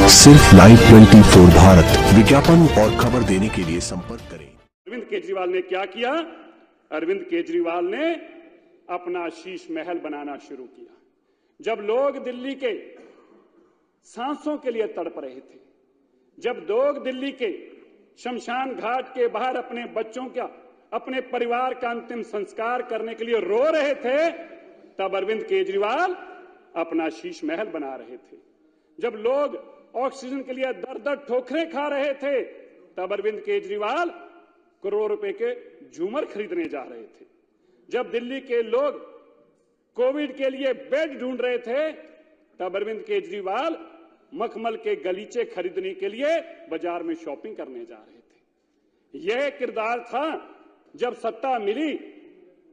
सिर्फ लाइव 24 भारत। विज्ञापन और खबर देने के लिए संपर्क करें। अरविंद केजरीवाल ने क्या किया? अरविंद केजरीवाल ने अपना शीश महल बनाना शुरू किया। जब लोग दिल्ली के सांसों के लिए तड़प रहे थे, जब लोग दिल्ली के शमशान घाट के बाहर अपने बच्चों का, अपने परिवार का अंतिम संस्कार करने के लिए रो रहे थे, तब अरविंद केजरीवाल अपना शीश महल बना रहे थे। जब लोग ऑक्सीजन के लिए दर दर ठोकरें खा रहे थे, तब अरविंद केजरीवाल करोड़ रुपए के झूमर खरीदने जा रहे थे। जब दिल्ली के लोग कोविड के लिए बेड ढूंढ रहे थे, तब अरविंद केजरीवाल मखमल के गलीचे खरीदने के लिए बाजार में शॉपिंग करने जा रहे थे। यह किरदार था जब सत्ता मिली।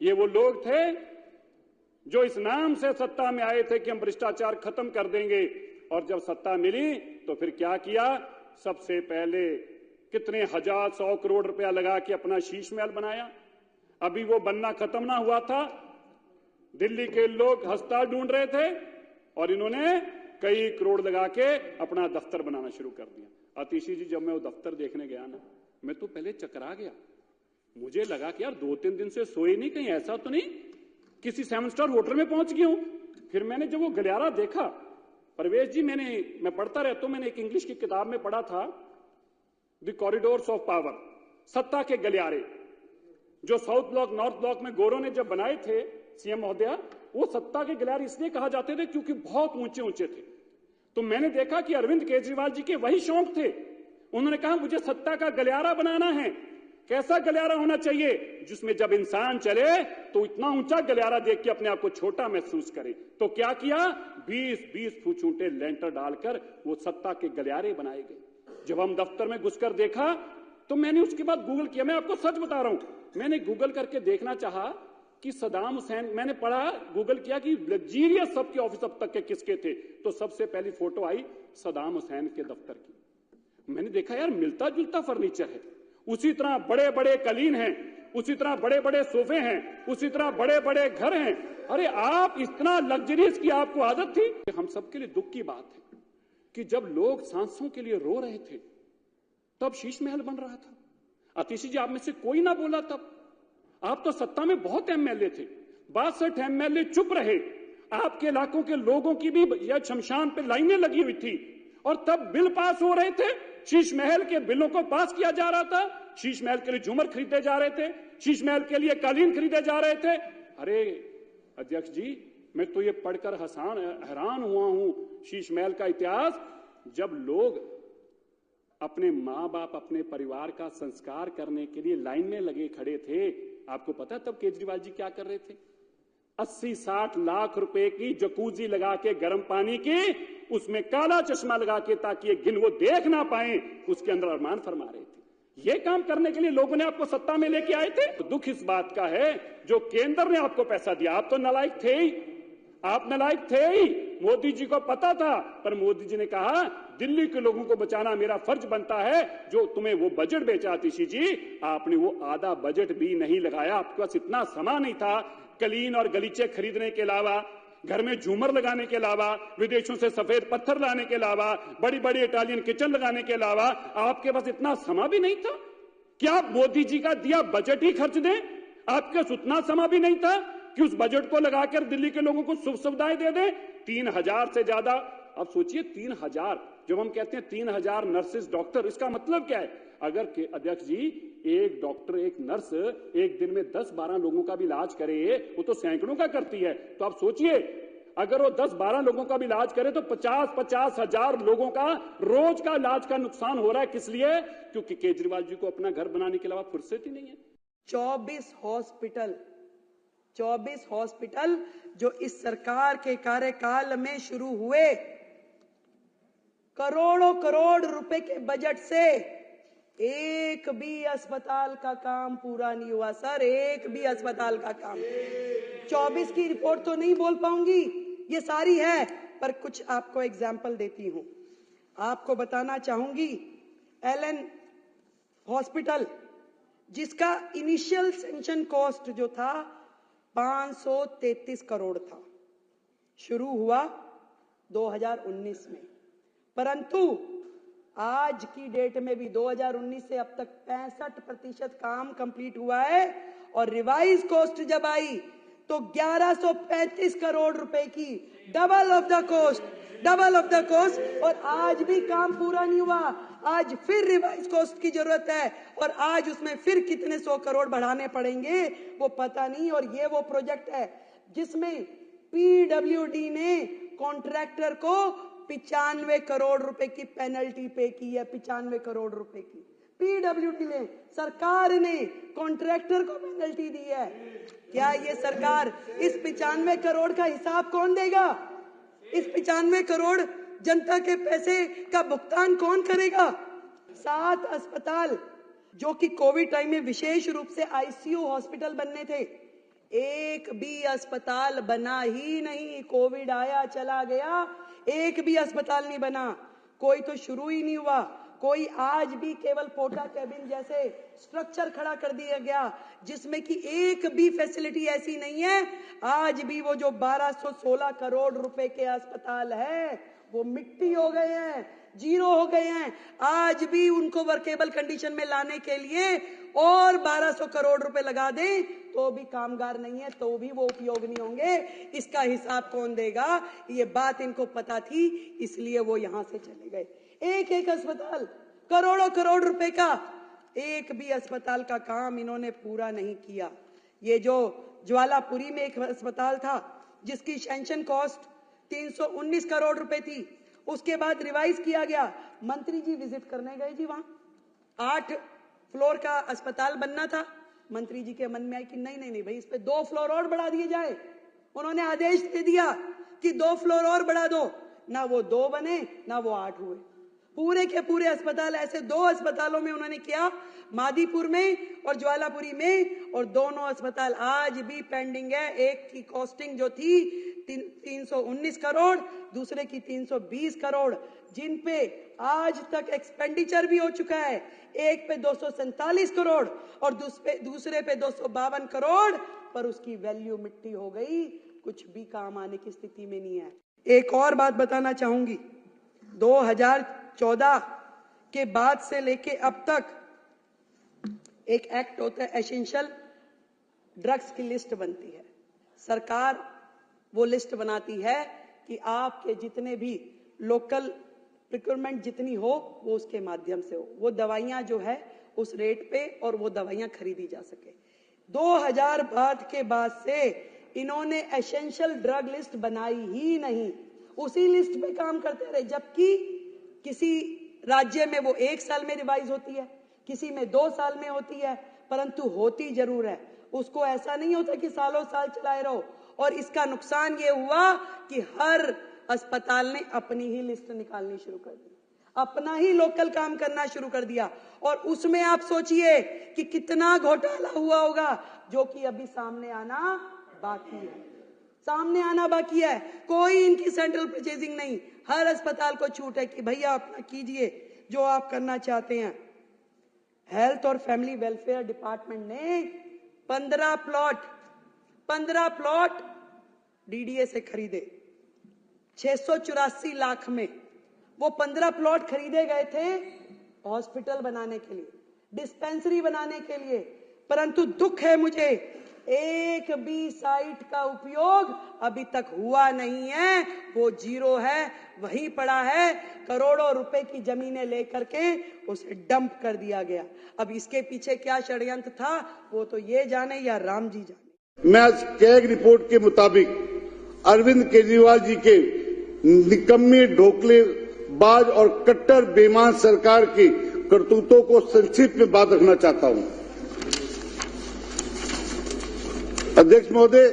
ये वो लोग थे जो इस नाम से सत्ता में आए थे कि हम भ्रष्टाचार खत्म कर देंगे, और जब सत्ता मिली तो फिर क्या किया? सबसे पहले कितने हजार 100 करोड़ रुपया लगा के अपना शीश महल बनाया। अभी वो बनना खत्म ना हुआ था, दिल्ली के लोग अस्पताल ढूंढ रहे थे और इन्होंने कई करोड़ लगा के अपना दफ्तर बनाना शुरू कर दिया। आतिशी जी, जब मैं वो दफ्तर देखने गया ना, मैं तो पहले चकरा गया। मुझे लगा कि यार 2-3 दिन से सोए नहीं, कहीं ऐसा तो नहीं किसी 7 स्टार होटल में पहुंच गया हूं। फिर मैंने जब वो गलियारा देखा, परवेश जी, मैं पढ़ता रहता हूं, मैंने एक इंग्लिश की किताब में पढ़ा था, द कॉरिडोर्स ऑफ पावर, सत्ता के गलियारे, जो साउथ ब्लॉक नॉर्थ ब्लॉक में गोरों ने जब बनाए थे, सीएम महोदया, वो सत्ता के गलियारे इसलिए कहा जाते थे क्योंकि बहुत ऊंचे ऊंचे थे। तो मैंने देखा कि अरविंद केजरीवाल जी के वही शौक थे। उन्होंने कहा मुझे सत्ता का गलियारा बनाना है। कैसा गलियारा होना चाहिए? जिसमें जब इंसान चले तो इतना ऊंचा गलियारा देख के अपने आप को छोटा महसूस करे। तो क्या किया? 20-20 फुट ऊंचे लेंटर डालकर वो सत्ता के गलियारे बनाए गए। जब हम दफ्तर में घुसकर देखा तो मैंने उसके बाद गूगल किया। मैं आपको सच बता रहा हूं, मैंने गूगल करके देखना चाहा कि सदाम हुसैन, मैंने पढ़ा, गूगल किया कि लग्जीरियस सबके ऑफिस अब तक के किसके थे, तो सबसे पहली फोटो आई सदाम हुसैन के दफ्तर की। मैंने देखा यार मिलता जुलता फर्नीचर है, उसी तरह बड़े बड़े कलीन हैं, उसी तरह बड़े बड़े सोफे हैं, उसी तरह बड़े बड़े घर हैं। अरे आप इतना लग्जरियस की आपको आदत थी। हम सबके लिए दुख की बात है कि जब लोग सांसों के लिए रो रहे थे तब शीश महल बन रहा था। आतिशी जी, आप में से कोई ना बोला तब। आप तो सत्ता में बहुत एमएलए थे, 62 एमएलए चुप रहे। आपके इलाकों के लोगों की भी या शमशान पे लाइनें लगी हुई थी, और तब बिल पास हो रहे थे। शीश महल के बिलों को पास किया जा रहा था, शीश महल के लिए झूमर खरीदे जा रहे थे, शीश महल के लिए कालीन खरीदे जा रहे थे। अरे अध्यक्ष जी, मैं तो ये पढ़कर हैरान हुआ हूं शीश महल का इतिहास। जब लोग अपने मां बाप, अपने परिवार का संस्कार करने के लिए लाइन में लगे खड़े थे, आपको पता तब केजरीवाल जी क्या कर रहे थे? 80-60 लाख रुपए की जकूजी लगा के गर्म पानी की, उसमें काला चश्मा लगा के ताकि ये गिन वो देख ना पाए, उसके अंदर अरमान फरमा रहे थे। ये काम करने के लिए लोगों ने आपको सत्ता में लेके आए थे। तो दुख इस बात का है जो केंद्र ने आपको पैसा दिया, आप तो नालायक थे ही, आप नालायक थे ही। मोदी जी को पता था, पर मोदी जी ने कहा दिल्ली के लोगों को बचाना मेरा फर्ज बनता है। जो तुम्हें वो बजट बेचा आतिशी जी, आपने वो आधा बजट भी नहीं लगाया। आपके पास इतना समय नहीं था कलीन और गलीचे खरीदने के अलावा, घर में झूमर लगाने के अलावा, विदेशों से सफेद पत्थर लाने के अलावा, बड़ी बड़ी इटालियन किचन लगाने के अलावा आपके पास इतना समय भी नहीं था। क्या आप मोदी जी का दिया बजट ही खर्च दें? आपके पास उतना समय भी नहीं था कि उस बजट को लगाकर दिल्ली के लोगों को सुख सुविधाएं दे दें। 3000 से ज्यादा, अब सोचिए 3000, जब हम कहते हैं 3000 नर्सेस डॉक्टर, इसका मतलब क्या है? अगर अध्यक्ष जी एक डॉक्टर एक नर्स एक दिन में 10-12 लोगों का भी इलाज करे, वो तो सैकड़ों का करती है। तो आप सोचिए अगर वो 10-12 लोगों का भी इलाज करे तो 50-50 हजार लोगों का रोज का इलाज का नुकसान हो रहा है। किस लिए? क्योंकि केजरीवाल जी को अपना घर बनाने के अलावा फुर्सत ही नहीं है। 24 हॉस्पिटल जो इस सरकार के कार्यकाल में शुरू हुए, करोड़ों करोड़ रुपए के बजट से एक भी अस्पताल का काम पूरा नहीं हुआ सर, एक भी अस्पताल का काम। 24 की रिपोर्ट तो नहीं बोल पाऊंगी, ये सारी है, पर कुछ आपको एग्जाम्पल देती हूं। आपको बताना चाहूंगी एलन हॉस्पिटल, जिसका इनिशियल सेंक्शन कॉस्ट जो था 533 करोड़ था, शुरू हुआ 2019 में। परंतु आज की डेट में भी 2019 से अब तक 65% काम कंप्लीट हुआ है और रिवाइज कॉस्ट जब आई तो 1135 करोड़ रुपए की, डबल ऑफ द कोस्ट और आज भी काम पूरा नहीं हुआ। आज फिर रिवाइज कॉस्ट की जरूरत है और आज उसमें फिर कितने 100 करोड़ बढ़ाने पड़ेंगे वो पता नहीं। और ये वो प्रोजेक्ट है जिसमें पीडब्ल्यूडी ने कॉन्ट्रैक्टर को 95 करोड़ रुपए की पेनल्टी पे की है। 95 करोड़ रुपए की पीडब्ल्यूडी ने, सरकार ने कॉन्ट्रैक्टर को पेनल्टी दी है। क्या ये सरकार इस 95 करोड़ का हिसाब कौन देगा? इस 95 करोड़ जनता के पैसे का भुगतान कौन करेगा? 7 अस्पताल जो कि कोविड टाइम में विशेष रूप से आईसीयू हॉस्पिटल बनने थे, एक भी अस्पताल बना ही नहीं। कोविड आया चला गया, एक भी अस्पताल नहीं बना। कोई तो शुरू ही नहीं हुआ। कोई आज भी केवल पोटा कैबिन जैसे स्ट्रक्चर खड़ा कर दिया गया जिसमें कि एक भी फैसिलिटी ऐसी नहीं है। आज भी वो जो 1216 करोड़ रुपए के अस्पताल है वो मिट्टी हो गए हैं, जीरो हो गए हैं। आज भी उनको वर्केबल कंडीशन में लाने के लिए और 1200 करोड़ रुपए लगा दें तो भी कामगार नहीं है, तो भी वो उपयोग नहीं होंगे। इसका हिसाब कौन देगा? ये बात इनको पता थी, इसलिए वो यहां से चले गए। एक अस्पताल करोड़ों करोड़ रुपए का, एक भी अस्पताल का काम इन्होंने पूरा नहीं किया। ये जो ज्वालापुरी में एक अस्पताल था जिसकी सैंक्शन कॉस्ट 319 करोड़ रुपए थी, उसके बाद रिवाइज किया गया। मंत्री जी विजिट करने गए जी वहां, 8 फ्लोर का अस्पताल बनना था। मंत्री जी के मन में आया कि नहीं भाई, इस पे 2 फ्लोर और बढ़ा दिए जाए। उन्होंने आदेश दे दिया कि 2 फ्लोर और बढ़ा दो। ना वो 2 बने ना वो 8 हुए। पूरे के पूरे अस्पताल ऐसे 2 अस्पतालों में उन्होंने किया, मादीपुर में और ज्वालापुरी में, और दोनों अस्पताल आज भी पेंडिंग है। एक की कॉस्टिंग जो थी 319 करोड़, दूसरे की 320 करोड़, जिन पे आज तक एक्सपेंडिचर भी हो चुका है। एक पे 247 करोड़ और दूसरे पे 252 करोड़, पर उसकी वैल्यू मिट्टी हो गई, कुछ भी काम आने की स्थिति में नहीं है। एक और बात बताना चाहूंगी, 2014 के बाद से लेके अब तक एक एक्ट होता है, एसेंशियल ड्रग्स की लिस्ट बनती है। सरकार वो लिस्ट बनाती है कि आपके जितने भी लोकल प्रिक्योरमेंट जितनी हो वो उसके माध्यम से हो, वो दवाइयां जो है उस रेट पे और वो दवाइयां खरीदी जा सके। 2012 के बाद से इन्होंने एसेंशियल ड्रग लिस्ट बनाई ही नहीं, उसी लिस्ट पे काम करते रहे। जबकि किसी राज्य में वो 1 साल में रिवाइज होती है, किसी में 2 साल में होती है, परंतु होती जरूर है। उसको ऐसा नहीं होता कि सालों साल चलाए रहो। और इसका नुकसान ये हुआ कि हर अस्पताल ने अपनी ही लिस्ट निकालनी शुरू कर दी, अपना ही लोकल काम करना शुरू कर दिया। और उसमें आप सोचिए कि कितना घोटाला हुआ होगा, जो कि अभी सामने आना बाकी है। सामने आना बाकी है। कोई इनकी सेंट्रल परचेजिंग नहीं, हर अस्पताल को छूट है कि भैया अपना कीजिए जो आप करना चाहते हैं। हेल्थ और फैमिली वेलफेयर डिपार्टमेंट ने 15 प्लॉट डीडीए से खरीदे 684 लाख में। वो 15 प्लॉट खरीदे गए थे हॉस्पिटल बनाने के लिए, डिस्पेंसरी बनाने के लिए, परंतु दुख है मुझे, एक भी साइट का उपयोग अभी तक हुआ नहीं है। वो जीरो है, वहीं पड़ा है। करोड़ों रुपए की जमीनें लेकर के उसे डंप कर दिया गया। अब इसके पीछे क्या षड्यंत्र था वो तो ये जाने या राम जी जाने। मैं आज कैग रिपोर्ट के मुताबिक अरविंद केजरीवाल जी के निकम्मे, ढोकलेबाज और कट्टर बेईमान सरकार की करतूतों को संक्षिप्त में बात रखना चाहता हूं। अध्यक्ष महोदय,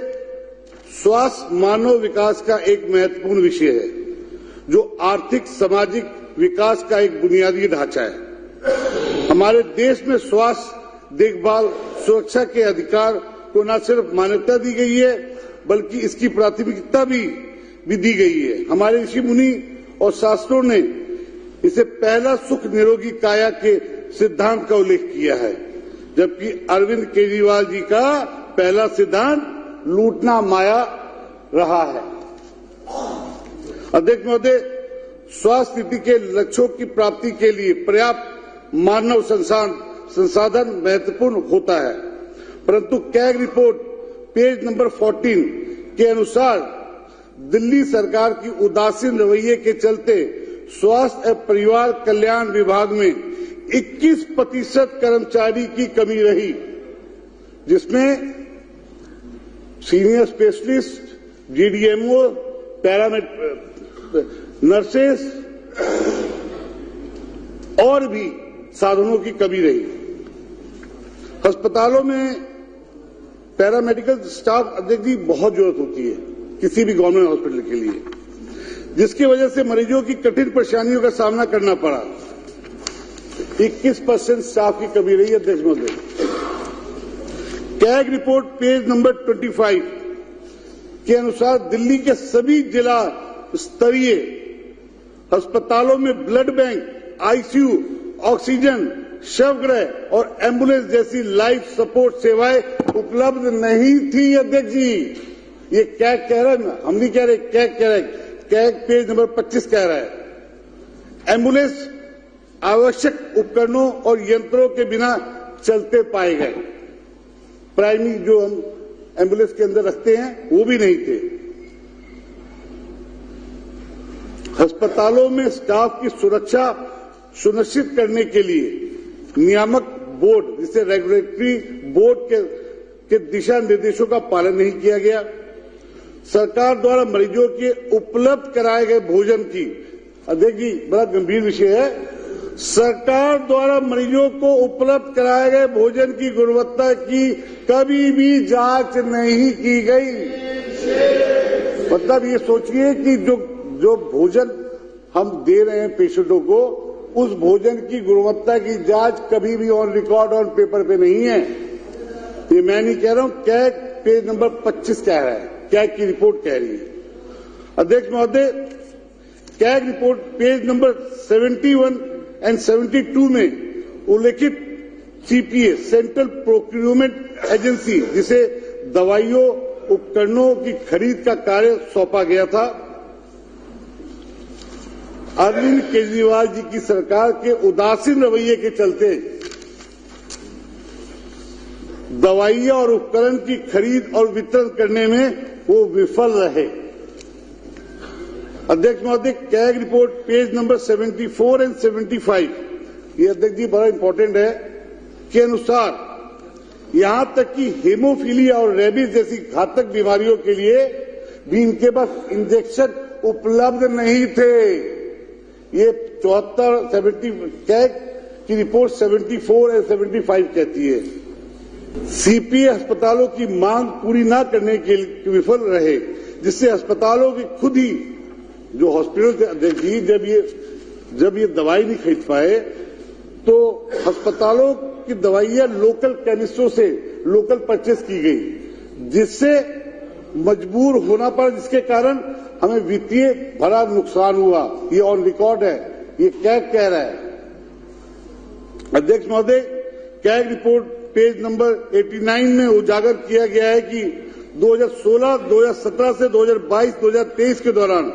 स्वास्थ्य मानव विकास का एक महत्वपूर्ण विषय है जो आर्थिक सामाजिक विकास का एक बुनियादी ढांचा है। हमारे देश में स्वास्थ्य देखभाल सुरक्षा के अधिकार को न सिर्फ मान्यता दी गई है बल्कि इसकी प्राथमिकता भी दी गई है। हमारे ऋषि मुनि और शास्त्रों ने इसे पहला सुख निरोगी काया के सिद्धांत का उल्लेख किया है, जबकि अरविंद केजरीवाल जी का पहला सिद्धांत लूटना माया रहा है। अध्यक्ष महोदय, स्वास्थ्य नीति के लक्ष्यों की प्राप्ति के लिए पर्याप्त मानव संसाधन महत्वपूर्ण होता है, परंतु कैग रिपोर्ट पेज नंबर 14 के अनुसार दिल्ली सरकार की उदासीन रवैये के चलते स्वास्थ्य एवं परिवार कल्याण विभाग में 21% कर्मचारी की कमी रही, जिसमें सीनियर स्पेशलिस्ट, डीडीएमओ, नर्सेस और भी साधनों की कमी रही। अस्पतालों में पैरामेडिकल स्टाफ अध्यक्ष जी बहुत जरूरत होती है किसी भी गवर्नमेंट हॉस्पिटल के लिए, जिसकी वजह से मरीजों की कठिन परेशानियों का सामना करना पड़ा। 21% स्टाफ की कमी रही है अध्यक्ष महोदय। कैग रिपोर्ट पेज नंबर 25 के अनुसार दिल्ली के सभी जिला स्तरीय अस्पतालों में ब्लड बैंक, आईसीयू, ऑक्सीजन, शवगृह और एम्बुलेंस जैसी लाइफ सपोर्ट सेवाएं उपलब्ध नहीं थी अध्यक्ष जी। ये कैग कह रहा है, हम नहीं कह रहे, कैग कह रहा है। कैग पेज नंबर 25 कह रहा है एम्बुलेंस आवश्यक उपकरणों और यंत्रों के बिना चलते पाए गए। प्राइमरी जो हम एम्बुलेंस के अंदर रखते हैं वो भी नहीं थे। अस्पतालों में स्टाफ की सुरक्षा सुनिश्चित करने के लिए नियामक बोर्ड, जिसे रेगुलेटरी बोर्ड के दिशा निर्देशों का पालन नहीं किया गया। सरकार द्वारा मरीजों के उपलब्ध कराए गए भोजन की, अध्यक्ष जी बड़ा गंभीर विषय है, सरकार द्वारा मरीजों को उपलब्ध कराए गए भोजन की गुणवत्ता की कभी भी जांच नहीं की गई। मतलब ये सोचिए कि जो भोजन हम दे रहे हैं पेशेंटों को, उस भोजन की गुणवत्ता की जांच कभी भी ऑन रिकॉर्ड ऑन पेपर पे नहीं है। ये मैं नहीं कह रहा हूं, कैग पेज नंबर 25 कह रहा है, कैग की रिपोर्ट कह रही है। अध्यक्ष महोदय, CAG report page number 71 and 72 में उल्लेखित सीपीए, सेंट्रल प्रोक्यूरमेंट एजेंसी, जिसे दवाइयों उपकरणों की खरीद का कार्य सौंपा गया था, अरविंद केजरीवाल जी की सरकार के उदासीन रवैये के चलते दवाइयां और उपकरण की खरीद और वितरण करने में वो विफल रहे। अध्यक्ष महोदय, CAG report page number 74 and 75, ये अध्यक्ष जी बड़ा इंपॉर्टेंट है, के अनुसार यहां तक कि हेमोफीलिया और रेबीज जैसी घातक बीमारियों के लिए भी इनके पास इंजेक्शन उपलब्ध नहीं थे। ये 74-70 कैग की रिपोर्ट 74 और 75 कहती है। सीपीए अस्पतालों की मांग पूरी न करने के लिए विफल रहे, जिससे अस्पतालों की खुद ही जो हॉस्पिटल थे अध्यक्ष जी, जब ये दवाई नहीं खरीद पाए तो अस्पतालों की दवाइयां लोकल केमिस्टों से लोकल परचेस की गई, जिससे मजबूर होना पड़ा, जिसके कारण हमें वित्तीय बड़ा नुकसान हुआ। ये ऑन रिकॉर्ड है, ये कैग कह रहा है। अध्यक्ष महोदय, कैग रिपोर्ट पेज नंबर 89 में उजागर किया गया है कि 2016, 2017 से 2022, 2023 के दौरान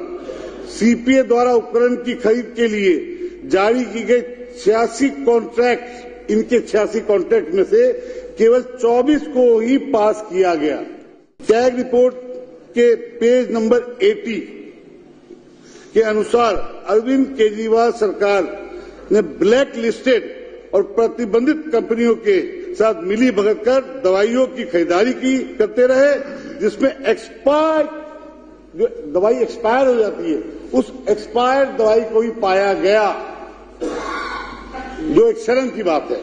सीपीए द्वारा उपकरण की खरीद के लिए जारी की गई 86 कॉन्ट्रैक्ट, इनके 86 कॉन्ट्रैक्ट में से केवल 24 को ही पास किया गया। कैग रिपोर्ट के पेज नंबर 80 के अनुसार अरविंद केजरीवाल सरकार ने ब्लैक लिस्टेड और प्रतिबंधित कंपनियों के साथ मिली भगत कर दवाइयों की खरीदारी करते रहे, जिसमें जो दवाई एक्सपायर हो जाती है, उस एक्सपायर्ड दवाई को ही पाया गया, जो एक शर्म की बात है।